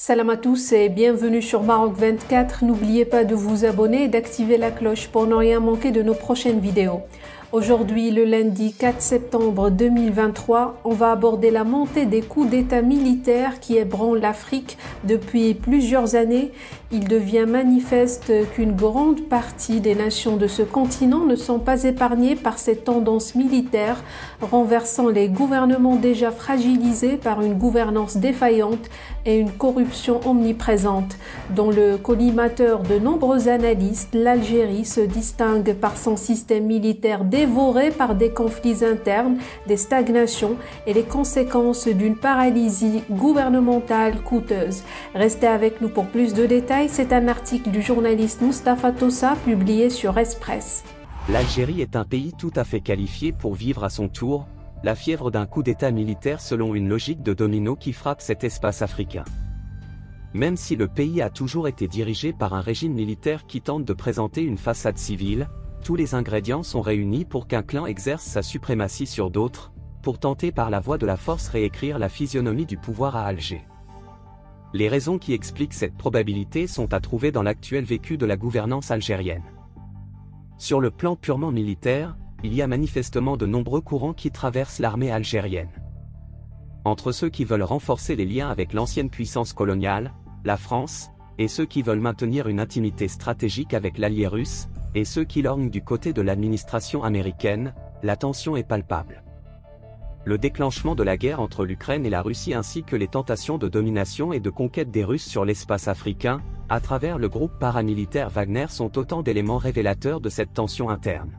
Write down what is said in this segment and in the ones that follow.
Salam à tous et bienvenue sur Maroc 24. N'oubliez pas de vous abonner et d'activer la cloche pour ne rien manquer de nos prochaines vidéos. Aujourd'hui, le lundi 4 septembre 2023, on va aborder la montée des coups d'État militaires qui ébranlent l'Afrique depuis plusieurs années. Il devient manifeste qu'une grande partie des nations de ce continent ne sont pas épargnées par ces tendances militaires, renversant les gouvernements déjà fragilisés par une gouvernance défaillante et une corruption omniprésente. Dans le collimateur de nombreux analystes, l'Algérie se distingue par son système militaire dévoré par des conflits internes, des stagnations et les conséquences d'une paralysie gouvernementale coûteuse. Restez avec nous pour plus de détails. C'est un article du journaliste Mustapha Tossa publié sur Express. L'Algérie est un pays tout à fait qualifié pour vivre à son tour la fièvre d'un coup d'État militaire selon une logique de domino qui frappe cet espace africain. Même si le pays a toujours été dirigé par un régime militaire qui tente de présenter une façade civile, tous les ingrédients sont réunis pour qu'un clan exerce sa suprématie sur d'autres, pour tenter par la voie de la force réécrire la physionomie du pouvoir à Alger. Les raisons qui expliquent cette probabilité sont à trouver dans l'actuel vécu de la gouvernance algérienne. Sur le plan purement militaire, il y a manifestement de nombreux courants qui traversent l'armée algérienne. Entre ceux qui veulent renforcer les liens avec l'ancienne puissance coloniale, la France, et ceux qui veulent maintenir une intimité stratégique avec l'allié russe, et ceux qui lorgnent du côté de l'administration américaine, la tension est palpable. Le déclenchement de la guerre entre l'Ukraine et la Russie ainsi que les tentations de domination et de conquête des Russes sur l'espace africain, à travers le groupe paramilitaire Wagner sont autant d'éléments révélateurs de cette tension interne.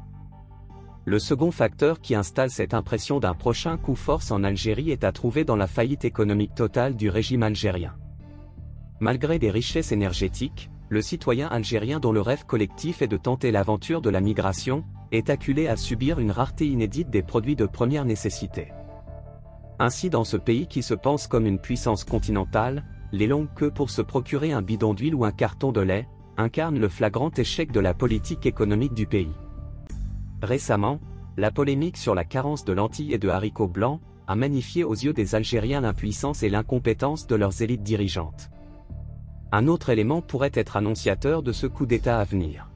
Le second facteur qui installe cette impression d'un prochain coup force en Algérie est à trouver dans la faillite économique totale du régime algérien. Malgré des richesses énergétiques, le citoyen algérien dont le rêve collectif est de tenter l'aventure de la migration, est acculé à subir une rareté inédite des produits de première nécessité. Ainsi dans ce pays qui se pense comme une puissance continentale, les longues queues pour se procurer un bidon d'huile ou un carton de lait, incarnent le flagrant échec de la politique économique du pays. Récemment, la polémique sur la carence de lentilles et de haricots blancs a magnifié aux yeux des Algériens l'impuissance et l'incompétence de leurs élites dirigeantes. Un autre élément pourrait être annonciateur de ce coup d'État à venir.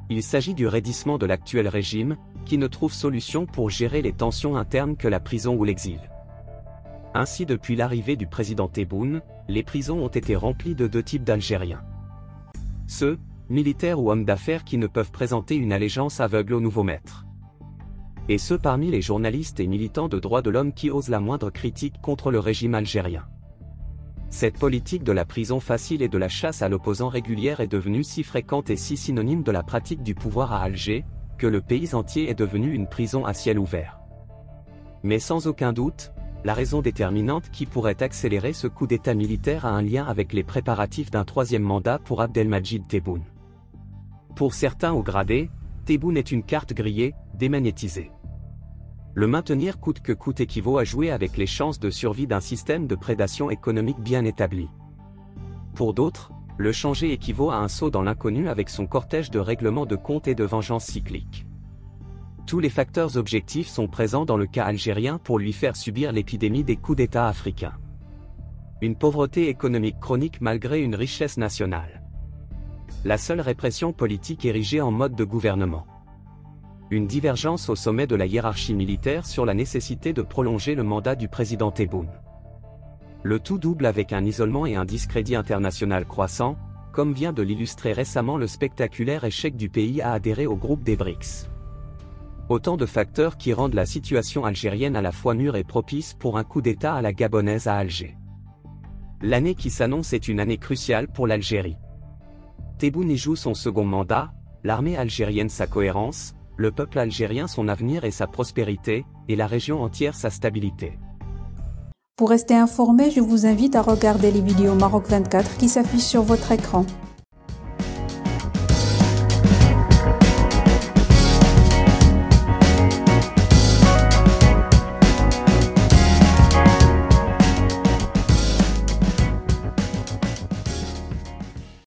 Il s'agit du raidissement de l'actuel régime, qui ne trouve solution pour gérer les tensions internes que la prison ou l'exil. Ainsi depuis l'arrivée du président Tebboune, les prisons ont été remplies de deux types d'Algériens. Ceux, militaires ou hommes d'affaires qui ne peuvent présenter une allégeance aveugle au nouveau maître. Et ceux parmi les journalistes et militants de droits de l'homme qui osent la moindre critique contre le régime algérien. Cette politique de la prison facile et de la chasse à l'opposant régulière est devenue si fréquente et si synonyme de la pratique du pouvoir à Alger, que le pays entier est devenu une prison à ciel ouvert. Mais sans aucun doute, la raison déterminante qui pourrait accélérer ce coup d'État militaire a un lien avec les préparatifs d'un troisième mandat pour Abdelmadjid Tebboune. Pour certains hauts gradés, Tebboune est une carte grillée, démagnétisée. Le maintenir coûte que coûte équivaut à jouer avec les chances de survie d'un système de prédation économique bien établi. Pour d'autres, le changer équivaut à un saut dans l'inconnu avec son cortège de règlements de comptes et de vengeance cycliques. Tous les facteurs objectifs sont présents dans le cas algérien pour lui faire subir l'épidémie des coups d'État africains. Une pauvreté économique chronique malgré une richesse nationale. La seule répression politique érigée en mode de gouvernement. Une divergence au sommet de la hiérarchie militaire sur la nécessité de prolonger le mandat du président Tebboune. Le tout double avec un isolement et un discrédit international croissant, comme vient de l'illustrer récemment le spectaculaire échec du pays à adhérer au groupe des BRICS. Autant de facteurs qui rendent la situation algérienne à la fois mûre et propice pour un coup d'État à la gabonaise à Alger. L'année qui s'annonce est une année cruciale pour l'Algérie. Tebboune y joue son second mandat, l'armée algérienne sa cohérence, le peuple algérien son avenir et sa prospérité, et la région entière sa stabilité. Pour rester informé, je vous invite à regarder les vidéos Maroc 24 qui s'affichent sur votre écran.